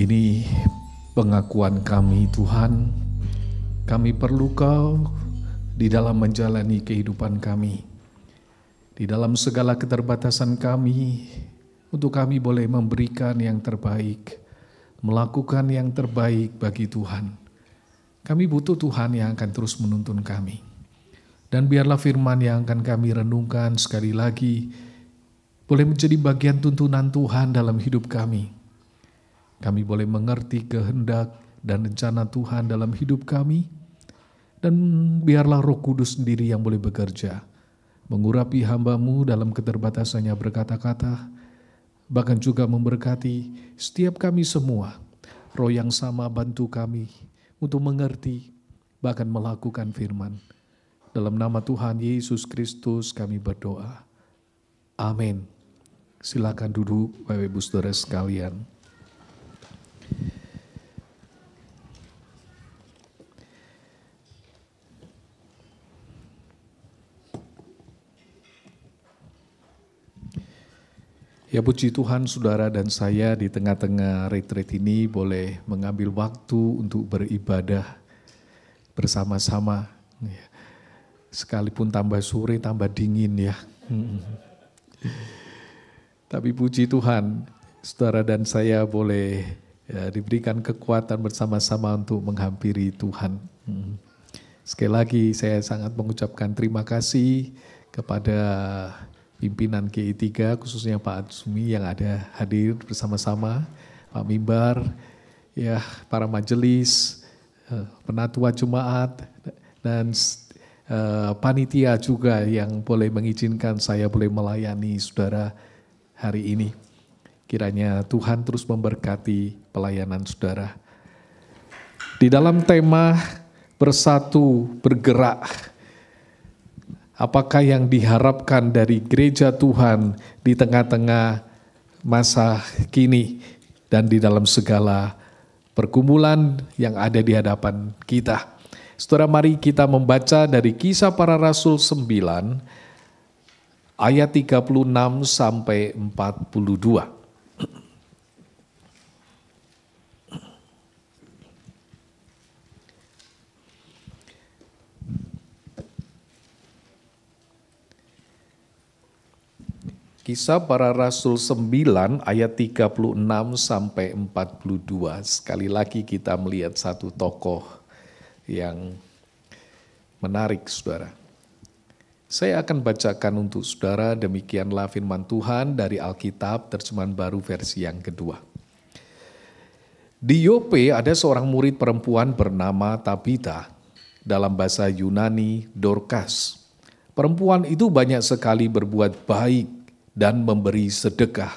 Ini pengakuan kami, Tuhan. Kami perlu Kau di dalam menjalani kehidupan kami. Di dalam segala keterbatasan kami, untuk kami boleh memberikan yang terbaik, melakukan yang terbaik bagi Tuhan. Kami butuh Tuhan yang akan terus menuntun kami. Dan biarlah firman yang akan kami renungkan sekali lagi boleh menjadi bagian tuntunan Tuhan dalam hidup kami. Kami boleh mengerti kehendak dan rencana Tuhan dalam hidup kami. Dan biarlah Roh Kudus sendiri yang boleh bekerja, mengurapi hamba-Mu dalam keterbatasannya berkata-kata, bahkan juga memberkati setiap kami semua. Roh yang sama bantu kami untuk mengerti, bahkan melakukan firman. Dalam nama Tuhan Yesus Kristus kami berdoa. Amin. Silakan duduk Bapak Ibu Saudara sekalian. Ya puji Tuhan, saudara dan saya di tengah-tengah retreat ini boleh mengambil waktu untuk beribadah bersama-sama. Sekalipun tambah sore, tambah dingin ya. Tapi puji Tuhan, saudara dan saya boleh diberikan kekuatan bersama-sama untuk menghampiri Tuhan. Sekali lagi saya sangat mengucapkan terima kasih kepada pimpinan GI3, khususnya Pak Adsumi yang ada hadir bersama-sama, Pak Mimbar, ya para majelis, penatua Jemaat, dan panitia juga yang boleh mengizinkan saya boleh melayani saudara hari ini. Kiranya Tuhan terus memberkati pelayanan saudara. Di dalam tema bersatu bergerak, apakah yang diharapkan dari gereja Tuhan di tengah-tengah masa kini dan di dalam segala pergumulan yang ada di hadapan kita. Saudara, mari kita membaca dari Kisah Para Rasul 9 ayat 36 sampai 42. Kisah Para Rasul 9 ayat 36 sampai 42. Sekali lagi kita melihat satu tokoh yang menarik, saudara. Saya akan bacakan untuk saudara, demikianlah firman Tuhan dari Alkitab terjemahan baru versi yang kedua. Di Yope ada seorang murid perempuan bernama Tabita, dalam bahasa Yunani Dorcas. Perempuan itu banyak sekali berbuat baik dan memberi sedekah.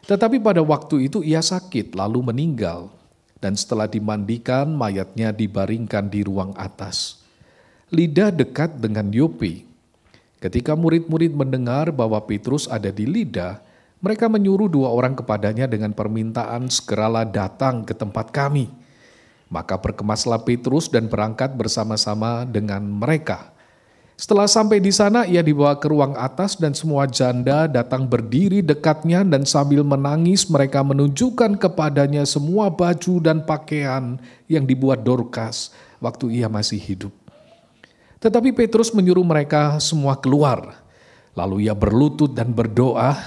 Tetapi pada waktu itu ia sakit lalu meninggal, dan setelah dimandikan mayatnya dibaringkan di ruang atas. Lida dekat dengan Yope. Ketika murid-murid mendengar bahwa Petrus ada di Lida, mereka menyuruh 2 orang kepadanya dengan permintaan segeralah datang ke tempat kami. Maka berkemaslah Petrus dan berangkat bersama-sama dengan mereka. Setelah sampai di sana, ia dibawa ke ruang atas dan semua janda datang berdiri dekatnya dan sambil menangis mereka menunjukkan kepadanya semua baju dan pakaian yang dibuat Dorcas waktu ia masih hidup. Tetapi Petrus menyuruh mereka semua keluar. Lalu ia berlutut dan berdoa.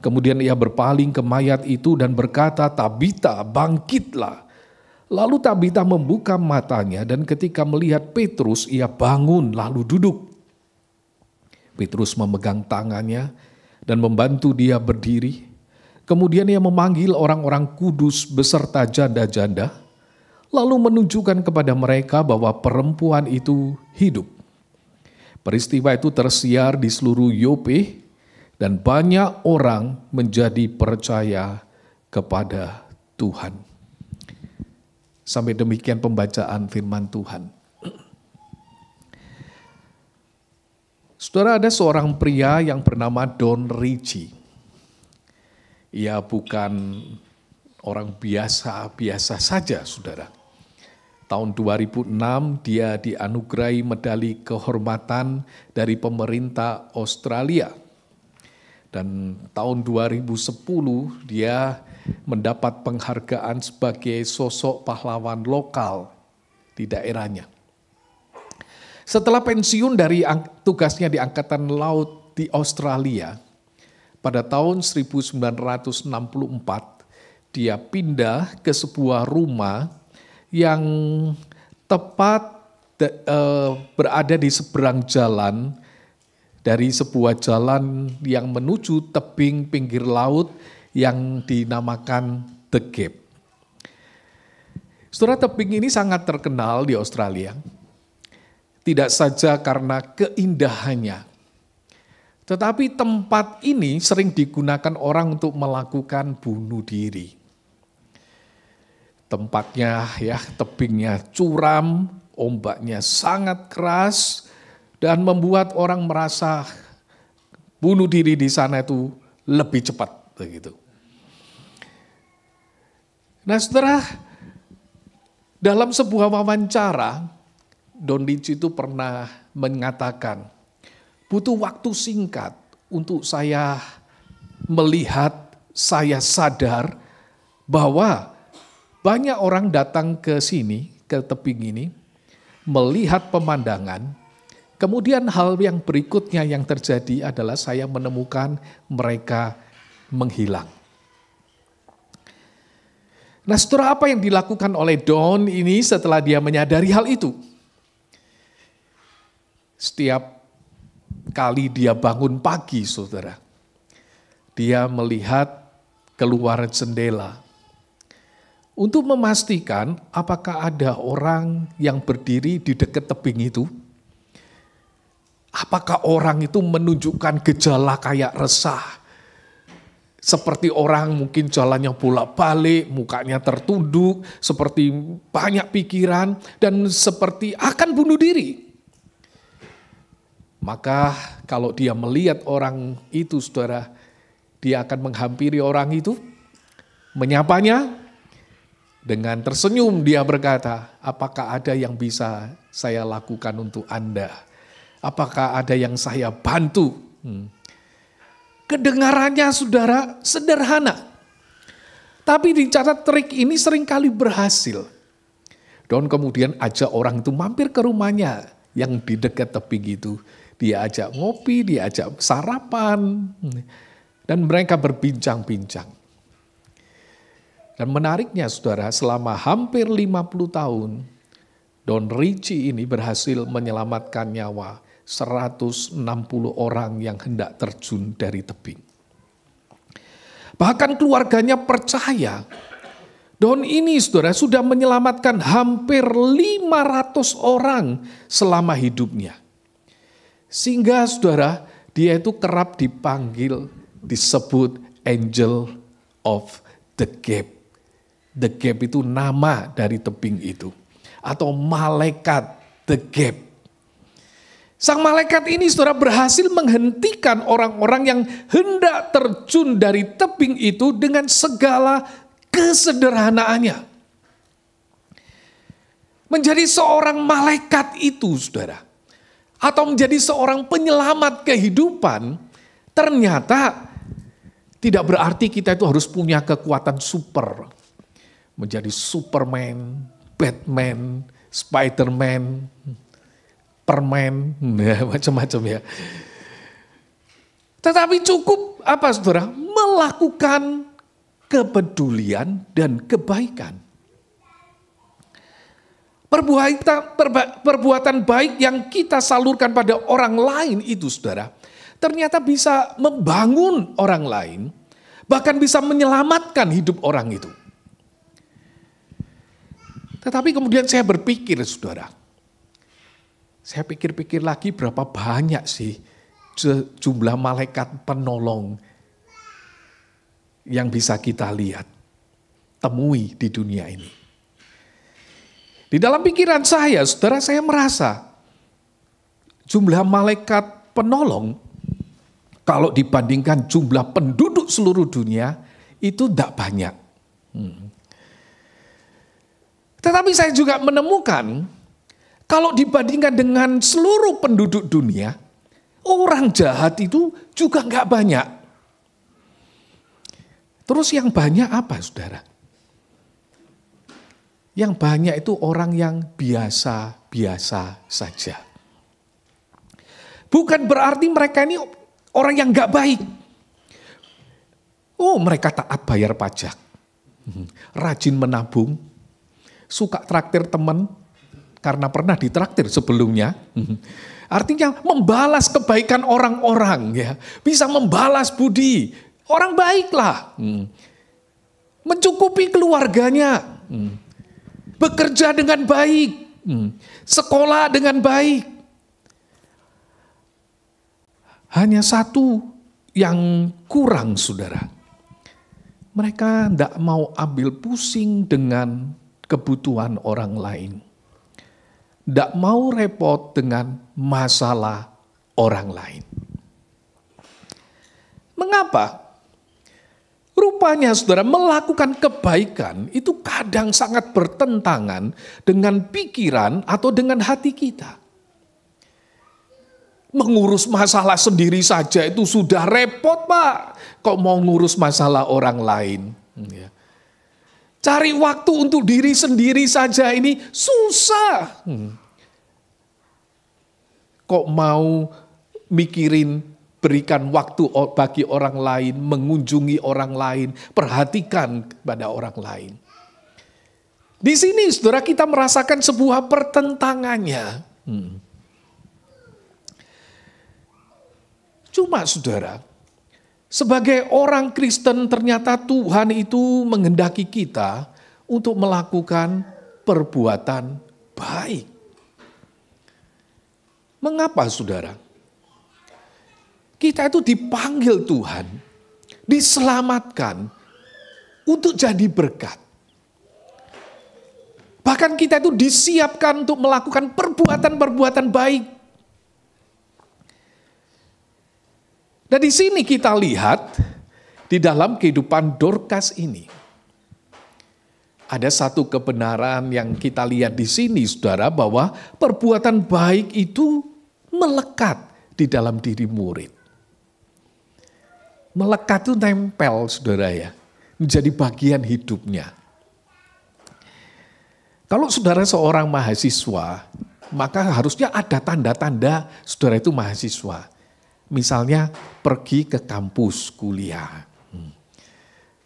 Kemudian ia berpaling ke mayat itu dan berkata, "Tabita, bangkitlah." Lalu Tabita membuka matanya dan ketika melihat Petrus, ia bangun lalu duduk. Petrus memegang tangannya dan membantu dia berdiri. Kemudian ia memanggil orang-orang kudus beserta janda-janda, lalu menunjukkan kepada mereka bahwa perempuan itu hidup. Peristiwa itu tersiar di seluruh Yope dan banyak orang menjadi percaya kepada Tuhan. Sampai demikian pembacaan firman Tuhan. Saudara, ada seorang pria yang bernama Don Ricci. Ia bukan orang biasa-biasa saja, saudara. Tahun 2006 dia dianugerahi medali kehormatan dari pemerintah Australia. Dan tahun 2010 dia mendapat penghargaan sebagai sosok pahlawan lokal di daerahnya. Setelah pensiun dari tugasnya di Angkatan Laut di Australia, pada tahun 1964, dia pindah ke sebuah rumah yang tepat berada di seberang jalan dari sebuah jalan yang menuju tebing pinggir laut yang dinamakan The Gap. Saudara, tebing ini sangat terkenal di Australia, tidak saja karena keindahannya, tetapi tempat ini sering digunakan orang untuk melakukan bunuh diri. Tempatnya tebingnya curam, ombaknya sangat keras, dan membuat orang merasa bunuh diri di sana itu lebih cepat begitu. Nah, saudara, dalam sebuah wawancara, Don Ritchie itu pernah mengatakan, butuh waktu singkat untuk saya melihat, saya sadar bahwa banyak orang datang ke sini, ke tebing ini, melihat pemandangan, kemudian hal yang berikutnya yang terjadi adalah saya menemukan mereka menghilang. Nah, saudara, apa yang dilakukan oleh Don ini setelah dia menyadari hal itu? Setiap kali dia bangun pagi, saudara, dia melihat keluar jendela untuk memastikan apakah ada orang yang berdiri di dekat tebing itu. Apakah orang itu menunjukkan gejala kayak resah, seperti orang mungkin jalannya bolak-balik, mukanya tertunduk, seperti banyak pikiran, dan seperti akan bunuh diri. Maka kalau dia melihat orang itu, saudara, dia akan menghampiri orang itu, menyapanya, dengan tersenyum dia berkata, apakah ada yang bisa saya lakukan untuk Anda? Apakah ada yang saya bantu? Kedengarannya, saudara, sederhana. Tapi dicatat trik ini seringkali berhasil. Don kemudian ajak orang itu mampir ke rumahnya yang di dekat tebing itu. Dia ajak ngopi, dia ajak sarapan, dan mereka berbincang-bincang. Dan menariknya, saudara, selama hampir 50 tahun, Don Ritchie ini berhasil menyelamatkan nyawa 160 orang yang hendak terjun dari tebing. Bahkan keluarganya percaya, Don ini, saudara, sudah menyelamatkan hampir 500 orang selama hidupnya. Sehingga, saudara, dia itu kerap dipanggil, disebut Angel of the Gap. The Gap itu nama dari tebing itu. Atau malaikat The Gap. Sang malaikat ini, saudara, berhasil menghentikan orang-orang yang hendak terjun dari tebing itu dengan segala kesederhanaannya. Menjadi seorang malaikat itu, saudara, atau menjadi seorang penyelamat kehidupan, ternyata tidak berarti kita itu harus punya kekuatan super. Menjadi Superman, Batman, Spiderman, permen, macam-macam ya. Tetapi cukup apa, saudara? Melakukan kepedulian dan kebaikan. Perbuatan baik yang kita salurkan pada orang lain itu, saudara, ternyata bisa membangun orang lain, bahkan bisa menyelamatkan hidup orang itu. Tetapi kemudian saya berpikir, saudara, saya pikir-pikir lagi berapa banyak sih jumlah malaikat penolong yang bisa kita lihat, temui di dunia ini. Di dalam pikiran saya, saudara, saya merasa jumlah malaikat penolong kalau dibandingkan jumlah penduduk seluruh dunia itu tidak banyak. Tetapi saya juga menemukan kalau dibandingkan dengan seluruh penduduk dunia, orang jahat itu juga nggak banyak. Terus yang banyak apa, saudara? Yang banyak itu orang yang biasa-biasa saja. Bukan berarti mereka ini orang yang gak baik. Oh, mereka taat bayar pajak. Rajin menabung. Suka traktir teman. Karena pernah ditraktir sebelumnya. Artinya membalas kebaikan orang-orang. Ya. Bisa membalas budi. Orang baiklah. Mencukupi keluarganya. Bekerja dengan baik. Sekolah dengan baik. Hanya satu yang kurang, saudara. Mereka tidak mau ambil pusing dengan kebutuhan orang lain. Tidak mau repot dengan masalah orang lain. Mengapa? Rupanya, saudara, melakukan kebaikan itu kadang sangat bertentangan dengan pikiran atau dengan hati kita. Mengurus masalah sendiri saja itu sudah repot, Pak. Kok mau ngurus masalah orang lain? Cari waktu untuk diri sendiri saja ini susah. Kok mau mikirin berikan waktu bagi orang lain, mengunjungi orang lain, perhatikan kepada orang lain. Di sini, saudara, kita merasakan sebuah pertentangannya. Cuma, saudara, sebagai orang Kristen ternyata Tuhan itu menghendaki kita untuk melakukan perbuatan baik. Mengapa, saudara? Kita itu dipanggil Tuhan, diselamatkan untuk jadi berkat. Bahkan kita itu disiapkan untuk melakukan perbuatan-perbuatan baik. Dan di sini kita lihat di dalam kehidupan Dorcas ini. Ada satu kebenaran yang kita lihat di sini, saudara, bahwa perbuatan baik itu melekat di dalam diri murid. Melekat itu nempel, saudara ya, menjadi bagian hidupnya. Kalau saudara seorang mahasiswa, maka harusnya ada tanda-tanda saudara itu mahasiswa. Misalnya pergi ke kampus kuliah.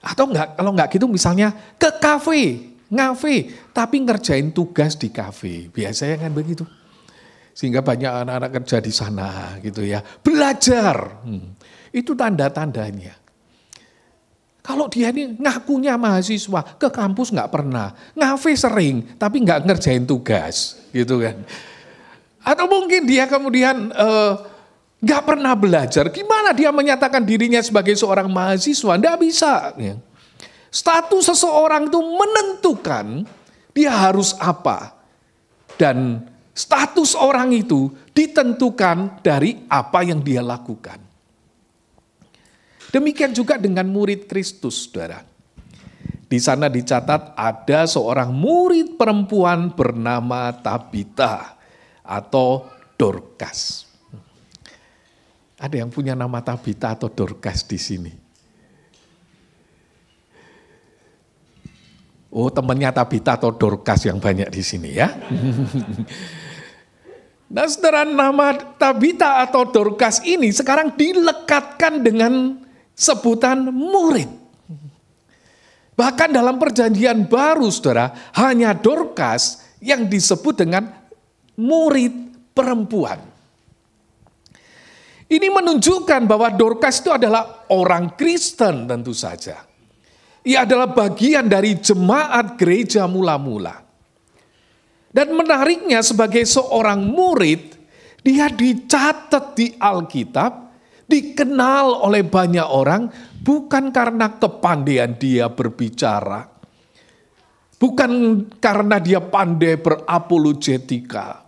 Atau enggak, kalau enggak gitu misalnya ke kafe, ngafe, tapi ngerjain tugas di kafe. Biasanya kan begitu. Sehingga banyak anak-anak kerja di sana gitu ya. Belajar. Itu tanda-tandanya. Kalau dia ini ngakunya mahasiswa, ke kampus enggak pernah. Ngafe sering, tapi enggak ngerjain tugas. Gitu kan. Atau mungkin dia kemudian nggak pernah belajar, gimana dia menyatakan dirinya sebagai seorang mahasiswa? Nggak bisa. Status seseorang itu menentukan dia harus apa. Dan status orang itu ditentukan dari apa yang dia lakukan. Demikian juga dengan murid Kristus, saudara. Di sana dicatat ada seorang murid perempuan bernama Tabita atau Dorcas. Ada yang punya nama Tabita atau Dorcas di sini? Oh, temannya Tabita atau Dorcas yang banyak di sini ya. Nah, saudara, nama Tabita atau Dorcas ini sekarang dilekatkan dengan sebutan murid. Bahkan dalam perjanjian baru, saudara, hanya Dorcas yang disebut dengan murid perempuan. Ini menunjukkan bahwa Dorcas itu adalah orang Kristen tentu saja. Ia adalah bagian dari jemaat gereja mula-mula. Dan menariknya sebagai seorang murid, dia dicatat di Alkitab, dikenal oleh banyak orang, bukan karena kepandaian dia berbicara, bukan karena dia pandai berapologetika,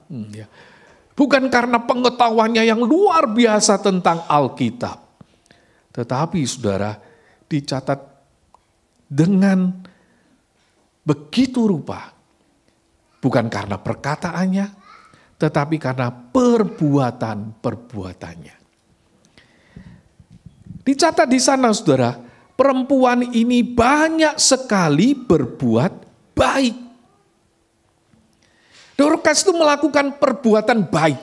bukan karena pengetahuannya yang luar biasa tentang Alkitab. Tetapi saudara, dicatat dengan begitu rupa. Bukan karena perkataannya, tetapi karena perbuatan-perbuatannya. Dicatat di sana, saudara, perempuan ini banyak sekali berbuat baik. Dorcas itu melakukan perbuatan baik.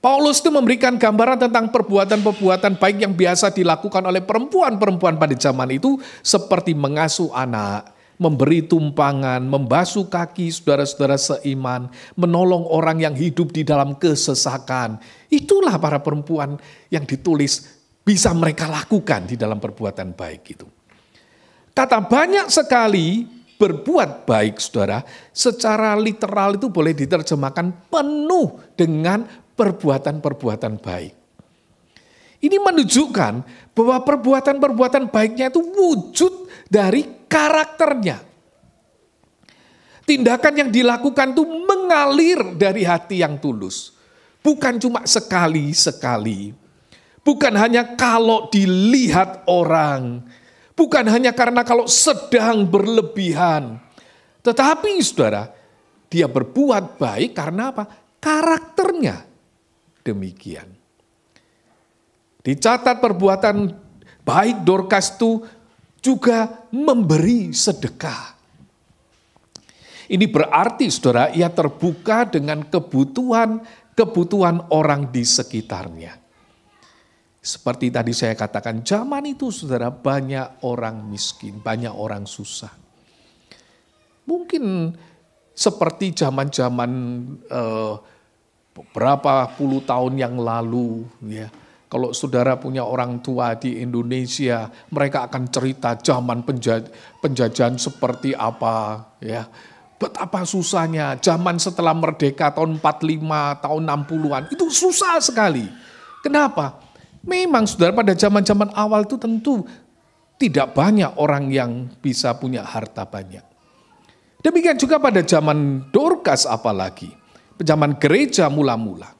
Paulus itu memberikan gambaran tentang perbuatan-perbuatan baik yang biasa dilakukan oleh perempuan-perempuan pada zaman itu, seperti mengasuh anak, memberi tumpangan, membasuh kaki saudara-saudara seiman, menolong orang yang hidup di dalam kesesakan. Itulah para perempuan yang ditulis bisa mereka lakukan di dalam perbuatan baik itu. Kata banyak sekali berbuat baik, saudara, secara literal itu boleh diterjemahkan penuh dengan perbuatan-perbuatan baik. Ini menunjukkan bahwa perbuatan-perbuatan baiknya itu wujud dari karakternya. Tindakan yang dilakukan itu mengalir dari hati yang tulus. Bukan cuma sekali-sekali. Bukan hanya kalau dilihat orang. Bukan hanya karena kalau sedang berlebihan. Tetapi saudara, dia berbuat baik karena apa? Karakternya demikian. Dicatat perbuatan baik Dorcas itu juga memberi sedekah. Ini berarti saudara, ia terbuka dengan kebutuhan orang di sekitarnya. Seperti tadi saya katakan, zaman itu saudara banyak orang miskin, banyak orang susah. Mungkin seperti zaman-zaman beberapa puluh tahun yang lalu, ya. Kalau saudara punya orang tua di Indonesia, mereka akan cerita zaman penjajahan seperti apa, ya. Betapa susahnya zaman setelah merdeka tahun 45, tahun 60-an, itu susah sekali. Kenapa? Memang saudara pada zaman-zaman awal itu tentu tidak banyak orang yang bisa punya harta banyak. Demikian juga pada zaman Dorcas apalagi, zaman gereja mula-mula.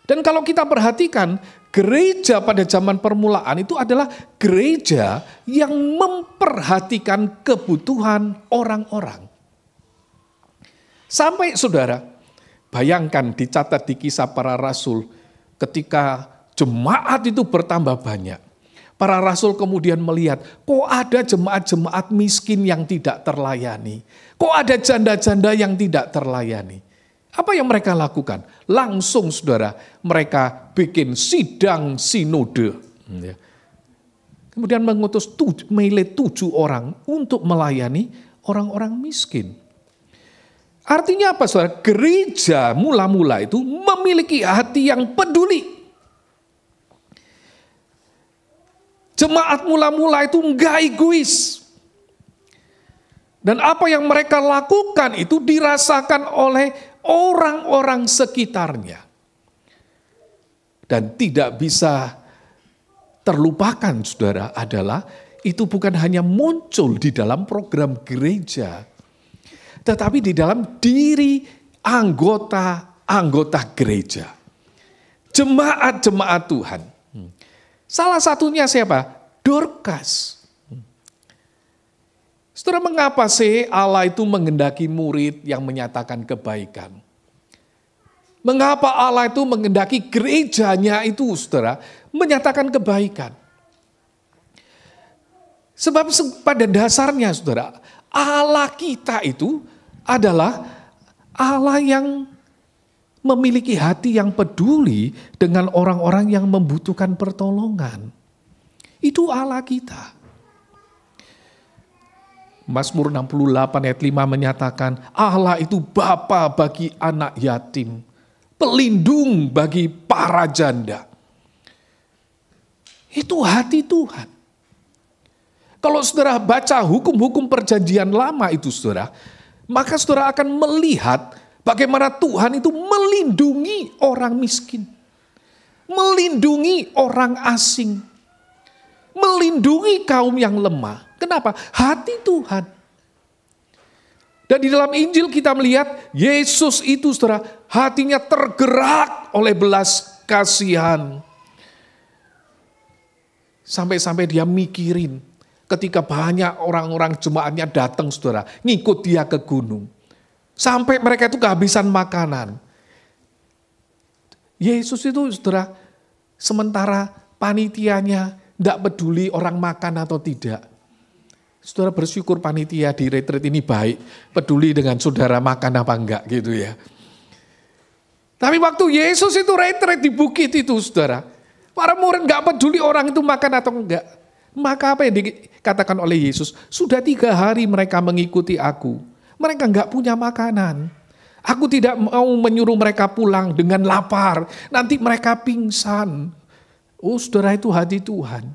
Dan kalau kita perhatikan, gereja pada zaman permulaan itu adalah gereja yang memperhatikan kebutuhan orang-orang. Sampai saudara, bayangkan dicatat di Kisah Para Rasul ketika jemaat itu bertambah banyak. Para rasul kemudian melihat, kok ada jemaat-jemaat miskin yang tidak terlayani? Kok ada janda-janda yang tidak terlayani? Apa yang mereka lakukan? Langsung saudara, mereka bikin sidang sinode. Kemudian mengutus 7 orang untuk melayani orang-orang miskin. Artinya apa saudara? Gereja mula-mula itu memiliki hati yang peduli. Jemaat mula-mula itu enggak egois. Dan apa yang mereka lakukan itu dirasakan oleh orang-orang sekitarnya. Dan tidak bisa terlupakan saudara adalah itu bukan hanya muncul di dalam program gereja. Tetapi di dalam diri anggota gereja. Jemaat-jemaat Tuhan. Salah satunya siapa? Dorcas. Saudara, mengapa sih Allah itu menghendaki murid yang menyatakan kebaikan? Mengapa Allah itu menghendaki gerejanya itu, saudara, menyatakan kebaikan? Sebab pada dasarnya, saudara, Allah kita itu adalah Allah yang memiliki hati yang peduli dengan orang-orang yang membutuhkan pertolongan. Itu Allah kita. Mazmur 68 ayat 5 menyatakan, Allah itu bapa bagi anak yatim, pelindung bagi para janda. Itu hati Tuhan. Kalau saudara baca hukum-hukum perjanjian lama itu saudara, maka saudara akan melihat bagaimana Tuhan itu melindungi orang miskin, melindungi orang asing, melindungi kaum yang lemah. Kenapa? Hati Tuhan. Dan di dalam Injil kita melihat Yesus itu saudara, hatinya tergerak oleh belas kasihan. Sampai-sampai dia mikirin ketika banyak orang-orang jemaatnya datang saudara, ngikut dia ke gunung. Sampai mereka itu kehabisan makanan. Yesus itu saudara, sementara panitianya Tidak peduli orang makan atau tidak. Saudara bersyukur panitia di retreat ini baik, peduli dengan saudara makan apa enggak gitu ya. Tapi waktu Yesus itu retreat di bukit itu saudara, para murid enggak peduli orang itu makan atau enggak. Maka apa yang dikatakan oleh Yesus, sudah 3 hari mereka mengikuti aku, mereka enggak punya makanan. Aku tidak mau menyuruh mereka pulang dengan lapar, nanti mereka pingsan. Oh saudara, itu hati Tuhan.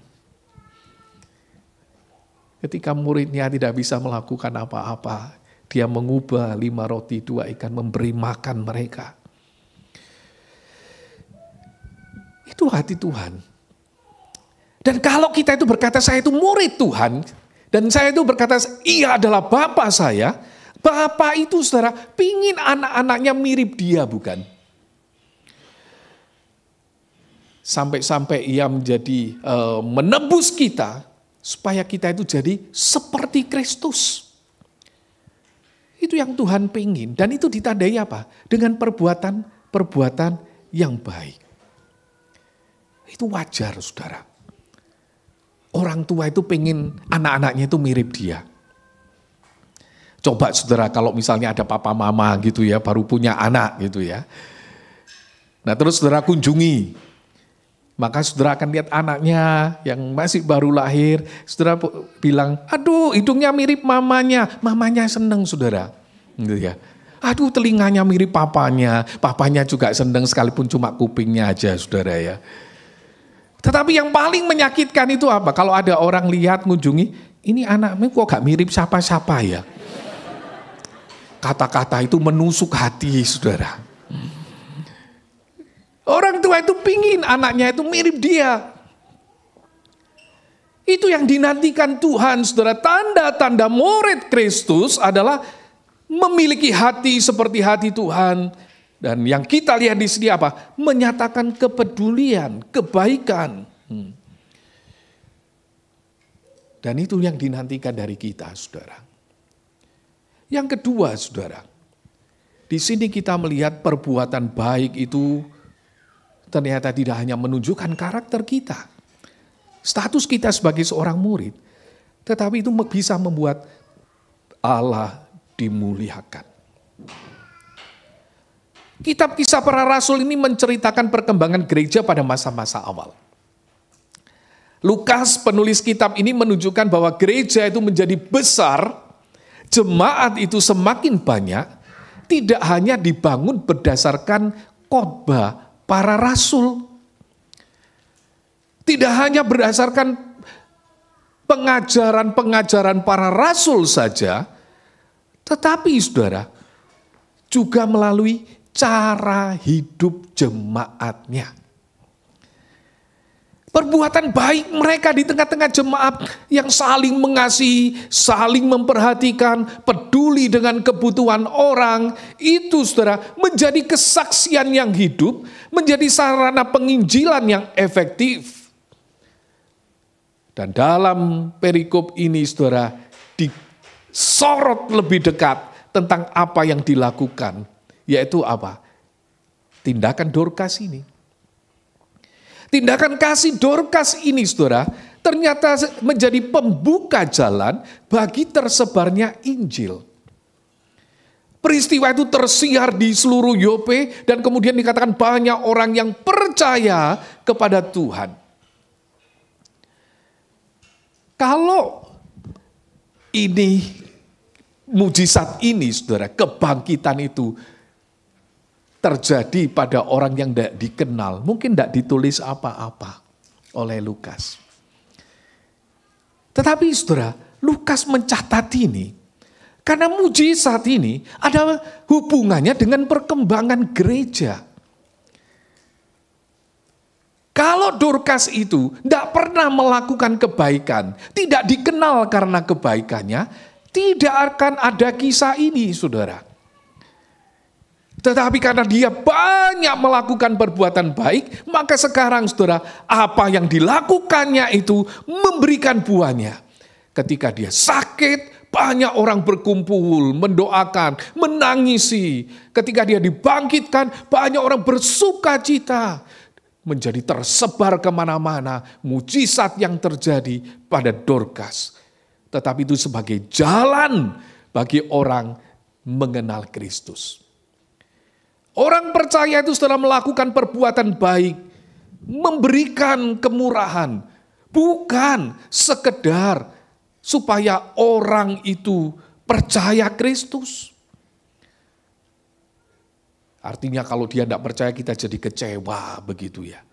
Ketika muridnya tidak bisa melakukan apa-apa, dia mengubah 5 roti 2 ikan memberi makan mereka. Itu hati Tuhan. Dan kalau kita itu berkata saya itu murid Tuhan, dan saya itu berkata ia adalah Bapa saya, Bapa itu saudara pingin anak-anaknya mirip dia, bukan? Sampai-sampai ia menjadi menebus kita, supaya kita itu jadi seperti Kristus. Itu yang Tuhan pingin, dan itu ditandai apa? Dengan perbuatan yang baik. Itu wajar saudara. Orang tua itu pengen anak-anaknya itu mirip dia. Coba saudara kalau misalnya ada papa mama gitu ya, baru punya anak gitu ya. Nah terus saudara kunjungi. Maka saudara akan lihat anaknya yang masih baru lahir. Saudara bilang, aduh hidungnya mirip mamanya. Mamanya seneng saudara. Gitu ya. Aduh telinganya mirip papanya. Papanya juga seneng sekalipun cuma kupingnya aja saudara ya. Tetapi yang paling menyakitkan itu apa? Kalau ada orang lihat ngunjungi, ini anakmu kok gak mirip siapa-siapa ya? Kata-kata itu menusuk hati saudara. Orang tua itu pingin anaknya itu mirip dia. Itu yang dinantikan Tuhan saudara. Tanda-tanda murid Kristus adalah memiliki hati seperti hati Tuhan. Dan yang kita lihat di sini apa? Menyatakan kepedulian, kebaikan. Dan itu yang dinantikan dari kita, saudara. Yang kedua, saudara. Di sini kita melihat perbuatan baik itu ternyata tidak hanya menunjukkan karakter kita. Status kita sebagai seorang murid. Tetapi itu bisa membuat Allah dimuliakan. Kitab Kisah Para Rasul ini menceritakan perkembangan gereja pada masa-masa awal. Lukas penulis kitab ini menunjukkan bahwa gereja itu menjadi besar, jemaat itu semakin banyak, tidak hanya dibangun berdasarkan khotbah para rasul. Tidak hanya berdasarkan pengajaran-pengajaran para rasul saja, tetapi saudara, juga melalui cara hidup jemaatnya. Perbuatan baik mereka di tengah-tengah jemaat yang saling mengasihi, saling memperhatikan, peduli dengan kebutuhan orang, itu saudara menjadi kesaksian yang hidup, menjadi sarana penginjilan yang efektif. Dan dalam perikop ini saudara disorot lebih dekat tentang apa yang dilakukan. Yaitu apa? Tindakan Dorcas ini. Tindakan kasih Dorcas ini saudara, ternyata menjadi pembuka jalan bagi tersebarnya Injil. Peristiwa itu tersiar di seluruh Yope dan kemudian dikatakan banyak orang yang percaya kepada Tuhan. Kalau ini mujizat ini saudara, kebangkitan itu terjadi pada orang yang tidak dikenal, mungkin tidak ditulis apa-apa oleh Lukas. Tetapi saudara, Lukas mencatat ini, karena mujizat ini ada hubungannya dengan perkembangan gereja. Kalau Dorcas itu tidak pernah melakukan kebaikan, tidak dikenal karena kebaikannya, tidak akan ada kisah ini saudara. Tetapi karena dia banyak melakukan perbuatan baik, maka sekarang saudara, apa yang dilakukannya itu memberikan buahnya. Ketika dia sakit, banyak orang berkumpul, mendoakan, menangisi. Ketika dia dibangkitkan, banyak orang bersuka cita. menjadi tersebar kemana-mana, mujizat yang terjadi pada Dorcas. Tetapi itu sebagai jalan bagi orang mengenal Kristus. Orang percaya itu setelah melakukan perbuatan baik, memberikan kemurahan, bukan sekedar supaya orang itu percaya Kristus. Artinya kalau dia tidak percaya kita jadi kecewa begitu ya.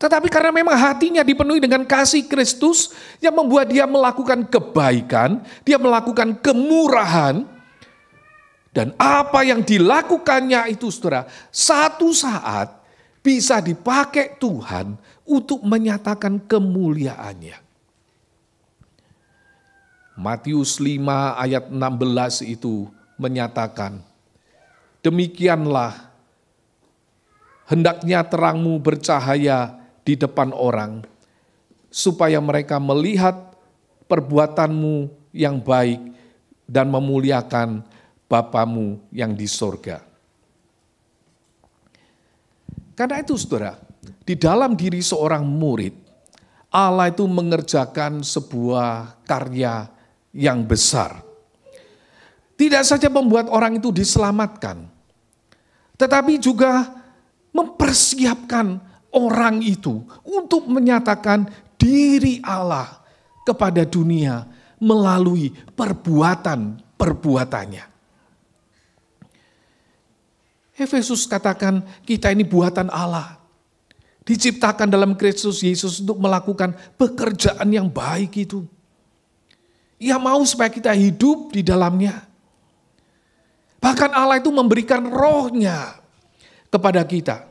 Tetapi karena memang hatinya dipenuhi dengan kasih Kristus yang membuat dia melakukan kebaikan, dia melakukan kemurahan. Dan apa yang dilakukannya itu saudara, satu saat bisa dipakai Tuhan untuk menyatakan kemuliaannya. Matius 5 ayat 16 itu menyatakan, demikianlah hendaknya terangmu bercahaya di depan orang, supaya mereka melihat perbuatanmu yang baik dan memuliakan Bapamu yang di sorga. Karena itu saudara, di dalam diri seorang murid, Allah itu mengerjakan sebuah karya yang besar. Tidak saja membuat orang itu diselamatkan, tetapi juga mempersiapkan orang itu untuk menyatakan diri Allah kepada dunia melalui perbuatan-perbuatannya. Efesus katakan kita ini buatan Allah. Diciptakan dalam Kristus Yesus untuk melakukan pekerjaan yang baik itu. Ia mau supaya kita hidup di dalamnya. Bahkan Allah itu memberikan rohnya kepada kita.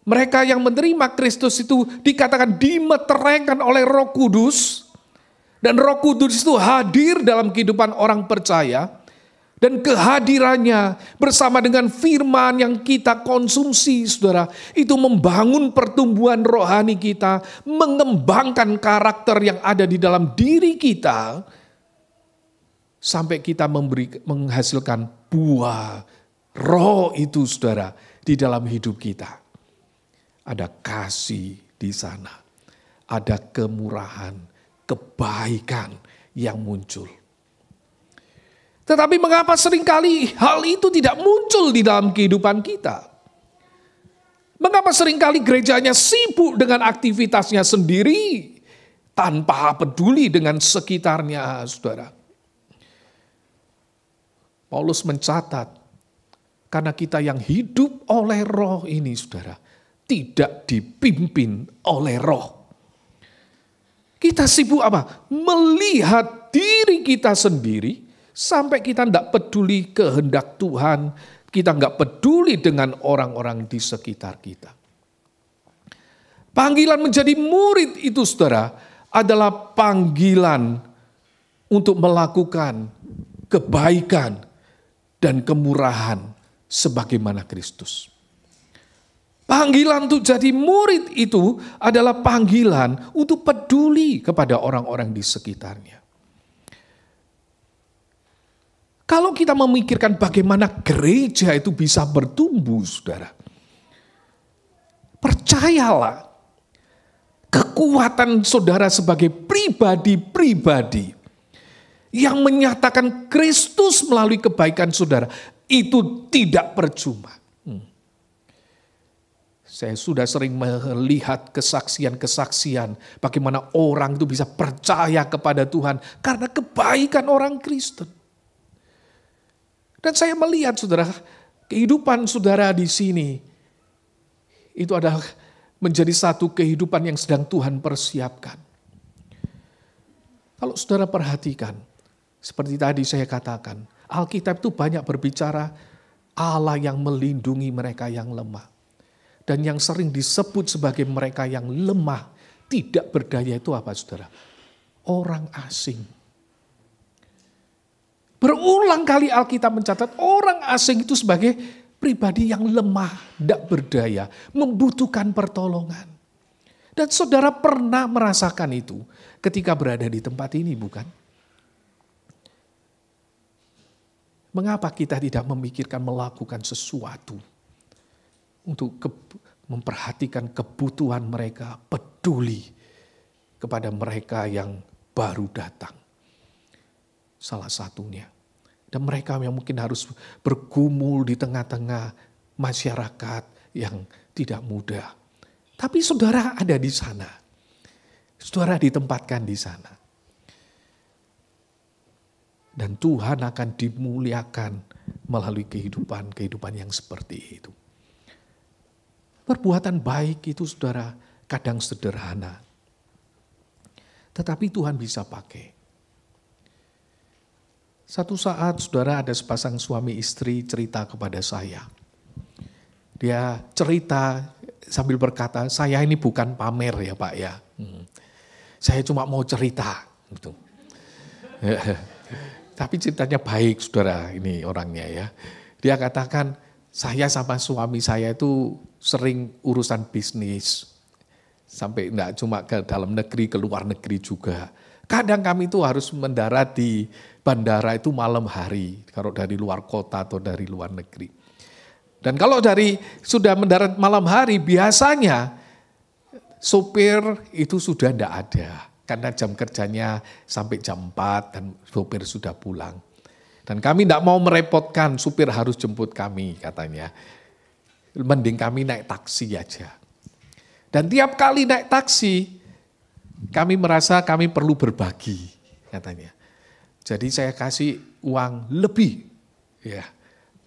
Mereka yang menerima Kristus itu dikatakan dimeteraikan oleh Roh Kudus. Dan Roh Kudus itu hadir dalam kehidupan orang percaya. Dan kehadirannya bersama dengan firman yang kita konsumsi, saudara, itu membangun pertumbuhan rohani kita, mengembangkan karakter yang ada di dalam diri kita, sampai kita menghasilkan buah roh itu, saudara, di dalam hidup kita. Ada kasih di sana, ada kemurahan, kebaikan yang muncul. Tetapi mengapa seringkali hal itu tidak muncul di dalam kehidupan kita? Mengapa seringkali gerejanya sibuk dengan aktivitasnya sendiri tanpa peduli dengan sekitarnya, saudara? Paulus mencatat, karena kita yang hidup oleh roh ini, saudara, tidak dipimpin oleh roh. Kita sibuk apa? Melihat diri kita sendiri, sampai kita tidak peduli kehendak Tuhan, kita nggak peduli dengan orang-orang di sekitar kita. Panggilan menjadi murid itu, saudara, adalah panggilan untuk melakukan kebaikan dan kemurahan sebagaimana Kristus. Panggilan untuk jadi murid itu adalah panggilan untuk peduli kepada orang-orang di sekitarnya. Kalau kita memikirkan bagaimana gereja itu bisa bertumbuh, saudara, percayalah, kekuatan saudara sebagai pribadi-pribadi yang menyatakan Kristus melalui kebaikan saudara, itu tidak percuma. Saya sudah sering melihat kesaksian-kesaksian bagaimana orang itu bisa percaya kepada Tuhan karena kebaikan orang Kristen. Dan saya melihat, saudara, kehidupan saudara di sini itu adalah menjadi satu kehidupan yang sedang Tuhan persiapkan. Kalau saudara perhatikan, seperti tadi saya katakan, Alkitab itu banyak berbicara Allah yang melindungi mereka yang lemah. Dan yang sering disebut sebagai mereka yang lemah, tidak berdaya itu apa, saudara? Orang asing. Berulang kali Alkitab mencatat orang asing itu sebagai pribadi yang lemah, tidak berdaya, membutuhkan pertolongan. Dan saudara pernah merasakan itu ketika berada di tempat ini, bukan? Mengapa kita tidak memikirkan melakukan sesuatu untuk memperhatikan kebutuhan mereka, peduli kepada mereka yang baru datang. Salah satunya. Dan mereka yang mungkin harus bergumul di tengah-tengah masyarakat yang tidak mudah. Tapi saudara ada di sana. Saudara ditempatkan di sana. Dan Tuhan akan dimuliakan melalui kehidupan yang seperti itu. Perbuatan baik itu saudara kadang sederhana. Tetapi Tuhan bisa pakai. Satu saat saudara ada sepasang suami istri cerita kepada saya. Dia cerita sambil berkata, saya ini bukan pamer ya Pak ya. Saya cuma mau cerita. Gitu. Tapi ceritanya baik saudara ini orangnya ya. Dia katakan, saya sama suami saya itu sering urusan bisnis. Sampai enggak cuma ke dalam negeri, ke luar negeri juga. Kadang kami itu harus mendarat di bandara itu malam hari. Kalau dari luar kota atau dari luar negeri. Dan kalau sudah mendarat malam hari, biasanya sopir itu sudah enggak ada. Karena jam kerjanya sampai jam 4 dan sopir sudah pulang. Dan kami enggak mau merepotkan, supir harus jemput kami katanya. Mending kami naik taksi aja. Dan tiap kali naik taksi, kami merasa kami perlu berbagi, katanya. Jadi saya kasih uang lebih, ya,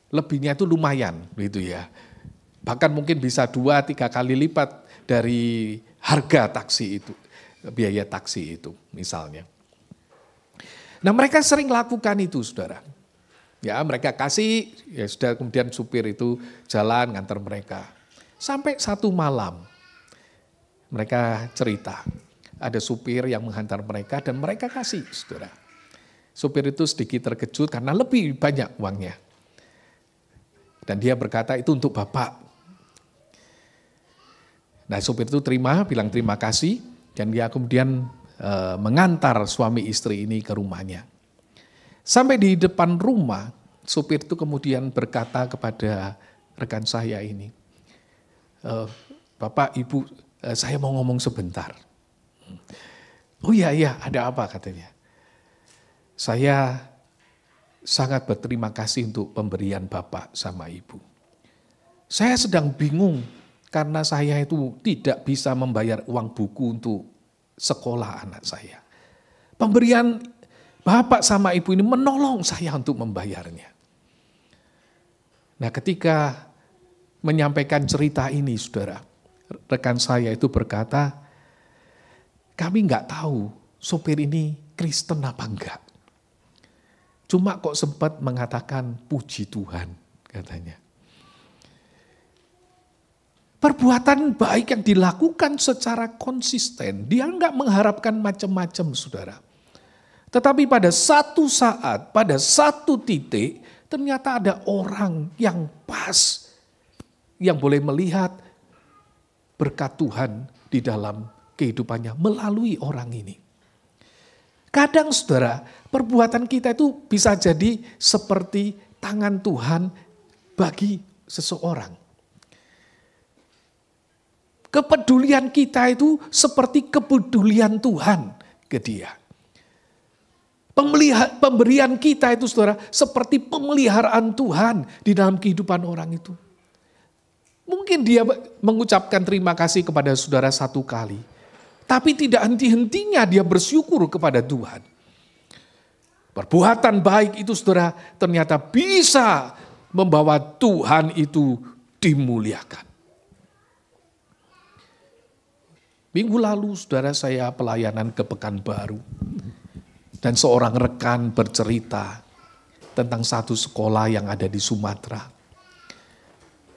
lebihnya itu lumayan, gitu ya. Bahkan mungkin bisa 2-3 kali lipat dari harga taksi itu, biaya taksi itu, misalnya. Nah mereka sering lakukan itu, saudara. Ya mereka kasih, ya sudah kemudian supir itu jalan ngantar mereka. Sampai satu malam, mereka cerita. Ada supir yang menghantar mereka dan mereka kasih, saudara. Supir itu sedikit terkejut karena lebih banyak uangnya. Dan dia berkata itu untuk Bapak. Nah supir itu bilang terima kasih. Dan dia kemudian mengantar suami istri ini ke rumahnya. Sampai di depan rumah, supir itu kemudian berkata kepada rekan saya ini. Bapak, Ibu, saya mau ngomong sebentar. Oh iya, ada apa katanya. Saya sangat berterima kasih untuk pemberian Bapak sama Ibu. Saya sedang bingung karena saya itu tidak bisa membayar uang buku untuk sekolah anak saya. Pemberian Bapak sama Ibu ini menolong saya untuk membayarnya. Nah ketika menyampaikan cerita ini saudara, rekan saya itu berkata, kami nggak tahu sopir ini Kristen apa enggak. Cuma kok sempat mengatakan puji Tuhan katanya. Perbuatan baik yang dilakukan secara konsisten, dia nggak mengharapkan macam-macam saudara. Tetapi pada satu saat, pada satu titik, ternyata ada orang yang pas, yang boleh melihat berkat Tuhan di dalam kehidupannya melalui orang ini. Kadang saudara, perbuatan kita itu bisa jadi seperti tangan Tuhan bagi seseorang. Kepedulian kita itu seperti kepedulian Tuhan ke dia. Pemberian kita itu saudara seperti pemeliharaan Tuhan di dalam kehidupan orang itu. Mungkin dia mengucapkan terima kasih kepada saudara satu kali. Tapi tidak henti-hentinya dia bersyukur kepada Tuhan. Perbuatan baik itu saudara ternyata bisa membawa Tuhan itu dimuliakan. Minggu lalu saudara saya pelayanan ke Pekanbaru. Dan seorang rekan bercerita tentang satu sekolah yang ada di Sumatera.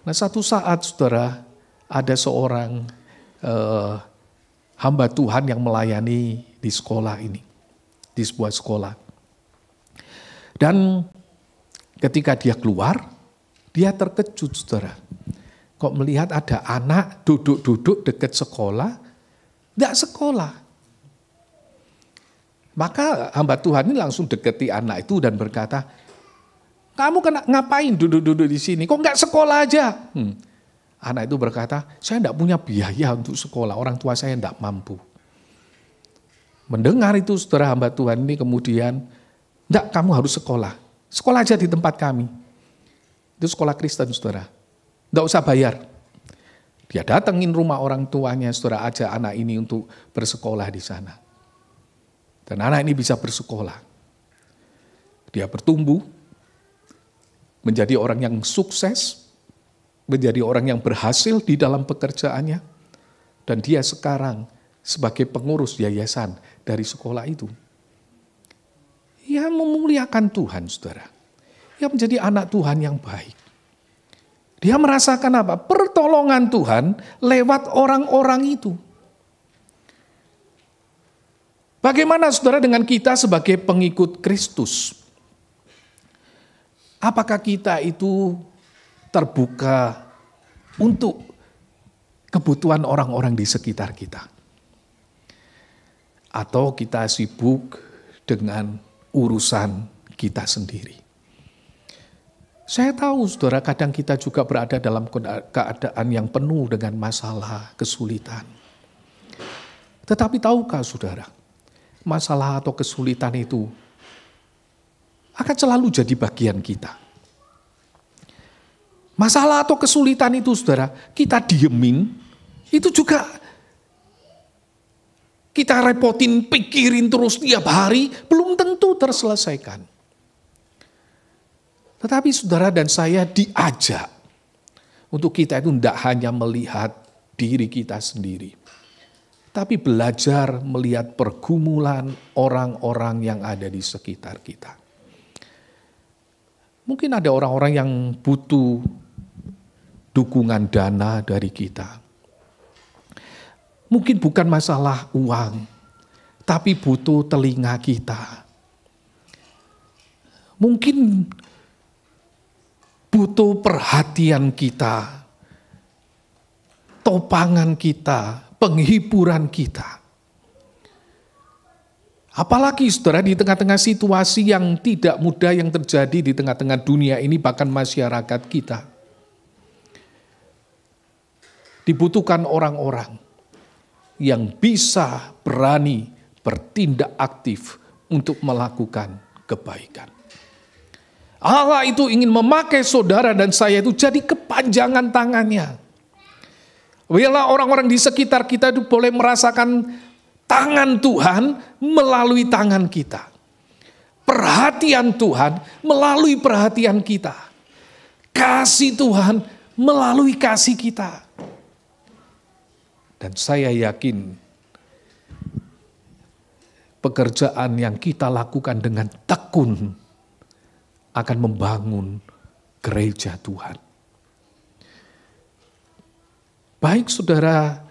Nah satu saat saudara ada seorang hamba Tuhan yang melayani di sekolah ini. Di sebuah sekolah. Dan ketika dia keluar, dia terkejut saudara. Kok melihat ada anak duduk-duduk dekat sekolah, tidak sekolah. Maka hamba Tuhan ini langsung deketi anak itu dan berkata, kamu ngapain duduk-duduk di sini? Kok nggak sekolah aja? Anak itu berkata, saya tidak punya biaya untuk sekolah, orang tua saya tidak mampu. Mendengar itu saudara hamba Tuhan ini kemudian, tidak, kamu harus sekolah. Sekolah aja di tempat kami. Itu sekolah Kristen saudara. Tidak usah bayar. Dia datengin rumah orang tuanya, saudara, ajak anak ini untuk bersekolah di sana. Dan anak ini bisa bersekolah. Dia bertumbuh menjadi orang yang sukses, menjadi orang yang berhasil di dalam pekerjaannya, dan dia sekarang sebagai pengurus yayasan dari sekolah itu. Ia memuliakan Tuhan, saudara. Ia menjadi anak Tuhan yang baik. Dia merasakan apa? Pertolongan Tuhan lewat orang-orang itu. Bagaimana saudara dengan kita sebagai pengikut Kristus? Apakah kita itu terbuka untuk kebutuhan orang-orang di sekitar kita? Atau kita sibuk dengan urusan kita sendiri? Saya tahu saudara, kadang kita juga berada dalam keadaan yang penuh dengan masalah, kesulitan. Tetapi tahukah saudara, masalah atau kesulitan itu akan selalu jadi bagian kita. Masalah atau kesulitan itu saudara, kita diemin, itu juga kita repotin, pikirin terus tiap hari, belum tentu terselesaikan. Tetapi saudara dan saya diajak untuk kita itu tidak hanya melihat diri kita sendiri, tapi belajar melihat pergumulan orang-orang yang ada di sekitar kita. Mungkin ada orang-orang yang butuh dukungan dana dari kita. Mungkin bukan masalah uang, tapi butuh telinga kita. Mungkin butuh perhatian kita, topangan kita, penghiburan kita. Apalagi saudara di tengah-tengah situasi yang tidak mudah yang terjadi di tengah-tengah dunia ini, bahkan masyarakat kita. Dibutuhkan orang-orang yang bisa berani bertindak aktif untuk melakukan kebaikan. Allah itu ingin memakai saudara dan saya itu jadi kepanjangan tangannya. Bila orang-orang di sekitar kita itu boleh merasakan tangan Tuhan melalui tangan kita. Perhatian Tuhan melalui perhatian kita. Kasih Tuhan melalui kasih kita. Dan saya yakin pekerjaan yang kita lakukan dengan tekun akan membangun gereja Tuhan. Baik saudara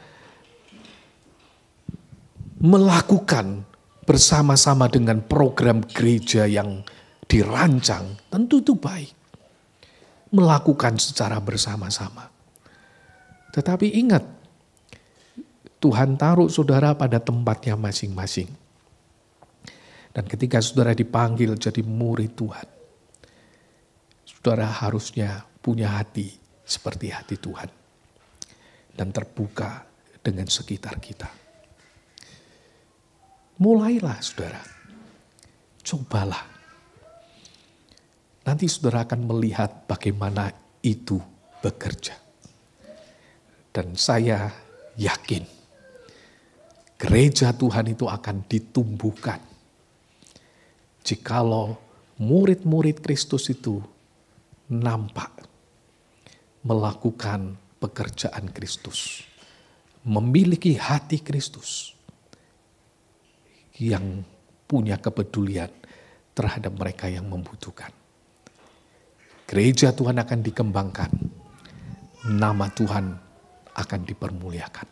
melakukan bersama-sama dengan program gereja yang dirancang, tentu itu baik. Melakukan secara bersama-sama. Tetapi ingat, Tuhan taruh saudara pada tempatnya masing-masing. Dan ketika saudara dipanggil jadi murid Tuhan, saudara harusnya punya hati seperti hati Tuhan. Dan terbuka dengan sekitar kita. Mulailah saudara, cobalah. Nanti saudara akan melihat bagaimana itu bekerja. Dan saya yakin gereja Tuhan itu akan ditumbuhkan jikalau murid-murid Kristus itu nampak melakukan pekerjaan Kristus, memiliki hati Kristus yang punya kepedulian terhadap mereka yang membutuhkan. Gereja Tuhan akan dikembangkan, nama Tuhan akan dipermuliakan.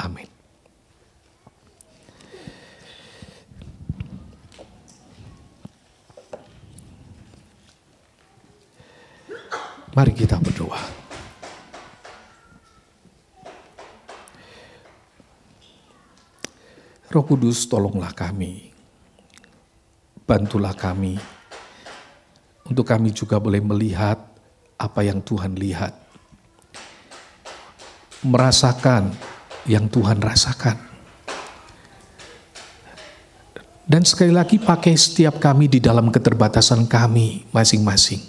Amin. Mari kita berdoa. Roh Kudus, tolonglah kami. Bantulah kami. Untuk kami juga boleh melihat apa yang Tuhan lihat merasakan yang Tuhan rasakan. Dan sekali lagi pakai setiap kami di dalam keterbatasan kami masing-masing.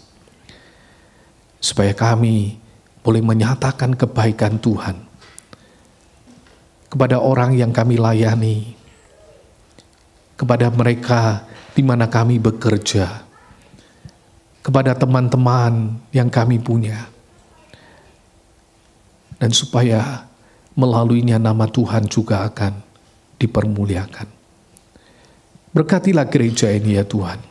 Supaya kami boleh menyatakan kebaikan Tuhan kepada orang yang kami layani, kepada mereka di mana kami bekerja, kepada teman-teman yang kami punya. Dan supaya melaluinya nama Tuhan juga akan dipermuliakan. Berkatilah gereja ini ya Tuhan.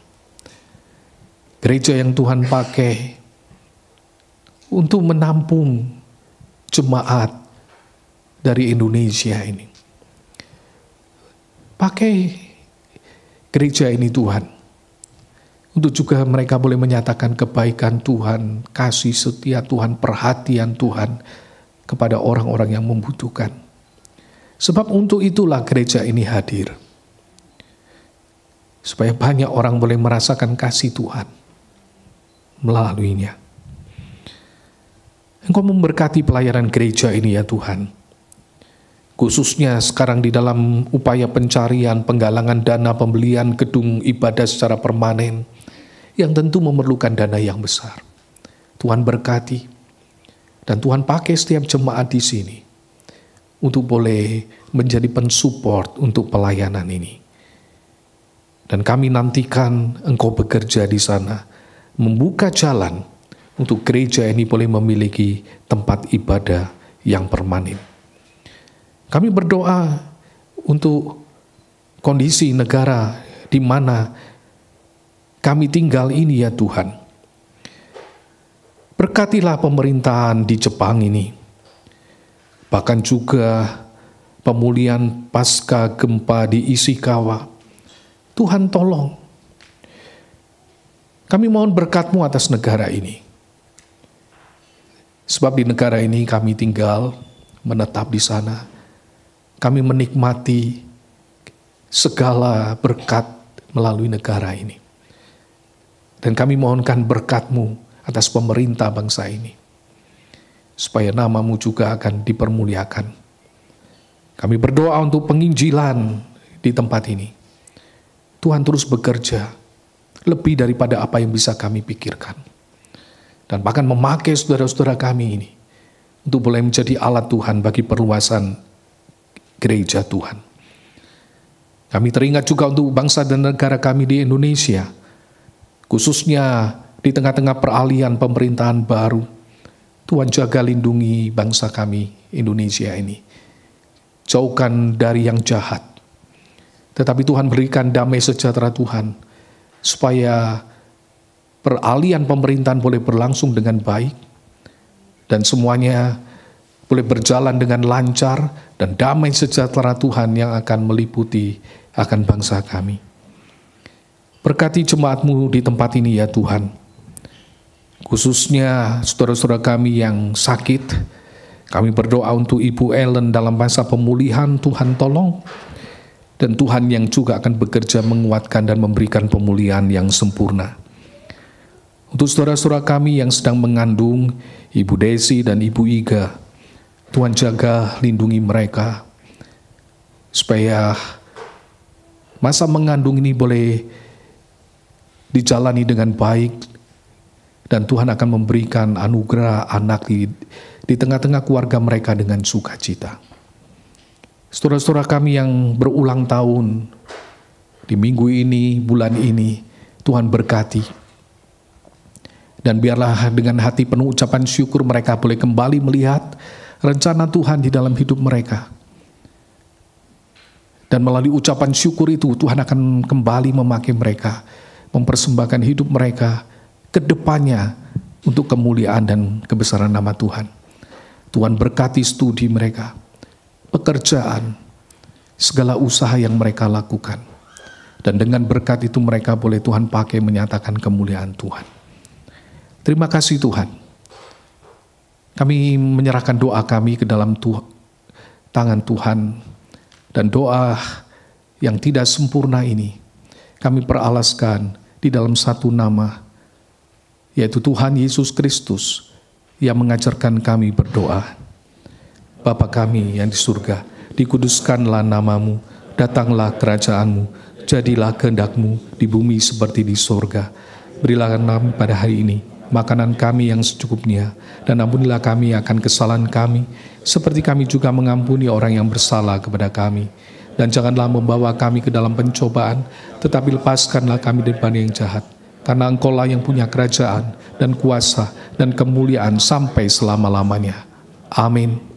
Gereja yang Tuhan pakai untuk menampung jemaat dari Indonesia ini. Pakai gereja ini Tuhan, untuk juga mereka boleh menyatakan kebaikan Tuhan, kasih setia Tuhan, perhatian Tuhan kepada orang-orang yang membutuhkan. Sebab untuk itulah gereja ini hadir. Supaya banyak orang boleh merasakan kasih Tuhan melaluinya. Engkau memberkati pelayanan gereja ini ya Tuhan. Khususnya sekarang di dalam upaya pencarian, penggalangan dana, pembelian gedung ibadah secara permanen, yang tentu memerlukan dana yang besar. Tuhan berkati, dan Tuhan pakai setiap jemaat di sini untuk boleh menjadi pensupport untuk pelayanan ini. Dan kami nantikan Engkau bekerja di sana, membuka jalan untuk gereja ini boleh memiliki tempat ibadah yang permanen. Kami berdoa untuk kondisi negara di mana kami tinggal ini ya Tuhan. Berkatilah pemerintahan di Jepang ini. Bahkan juga pemulihan pasca gempa di Ishikawa. Tuhan tolong. Kami mohon berkat-Mu atas negara ini. Sebab di negara ini kami tinggal, menetap di sana. Kami menikmati segala berkat melalui negara ini. Dan kami mohonkan berkat-Mu atas pemerintah bangsa ini. Supaya nama-Mu juga akan dipermuliakan. Kami berdoa untuk penginjilan di tempat ini. Tuhan terus bekerja lebih daripada apa yang bisa kami pikirkan. Dan bahkan memakai saudara-saudara kami ini untuk boleh menjadi alat Tuhan bagi perluasan gereja Tuhan. Kami teringat juga untuk bangsa dan negara kami di Indonesia, khususnya di tengah-tengah peralihan pemerintahan baru. Tuhan jaga lindungi bangsa kami Indonesia ini. Jauhkan dari yang jahat. Tetapi Tuhan berikan damai sejahtera Tuhan, supaya peralihan pemerintahan boleh berlangsung dengan baik, dan semuanya boleh berjalan dengan lancar, dan damai sejahtera Tuhan yang akan meliputi akan bangsa kami. Berkati jemaat-Mu di tempat ini ya Tuhan, khususnya saudara-saudara kami yang sakit. Kami berdoa untuk Ibu Ellen dalam masa pemulihan, Tuhan tolong. Dan Tuhan yang juga akan bekerja menguatkan dan memberikan pemulihan yang sempurna. Untuk saudara-saudara kami yang sedang mengandung, Ibu Desi dan Ibu Iga, Tuhan jaga, lindungi mereka, supaya masa mengandung ini boleh dijalani dengan baik, dan Tuhan akan memberikan anugerah anak di tengah-tengah keluarga mereka dengan sukacita. Saudara-saudara kami yang berulang tahun di minggu ini, bulan ini, Tuhan berkati. Dan biarlah dengan hati penuh ucapan syukur mereka boleh kembali melihat rencana Tuhan di dalam hidup mereka. Dan melalui ucapan syukur itu Tuhan akan kembali memakai mereka, mempersembahkan hidup mereka ke depannya untuk kemuliaan dan kebesaran nama Tuhan. Tuhan berkati studi mereka, pekerjaan, segala usaha yang mereka lakukan. Dan dengan berkat itu mereka boleh Tuhan pakai menyatakan kemuliaan Tuhan. Terima kasih Tuhan. Kami menyerahkan doa kami ke dalam tangan Tuhan. Dan doa yang tidak sempurna ini kami peralaskan di dalam satu nama, yaitu Tuhan Yesus Kristus yang mengajarkan kami berdoa. Bapa kami yang di surga, dikuduskanlah namamu, datanglah kerajaanmu, jadilah kehendak-Mu di bumi seperti di surga. Berilah kami pada hari ini makanan kami yang secukupnya, dan ampunilah kami akan kesalahan kami, seperti kami juga mengampuni orang yang bersalah kepada kami. Dan janganlah membawa kami ke dalam pencobaan, tetapi lepaskanlah kami daripada yang jahat. Karena Engkau-Lah yang punya kerajaan dan kuasa dan kemuliaan sampai selama-lamanya. Amin.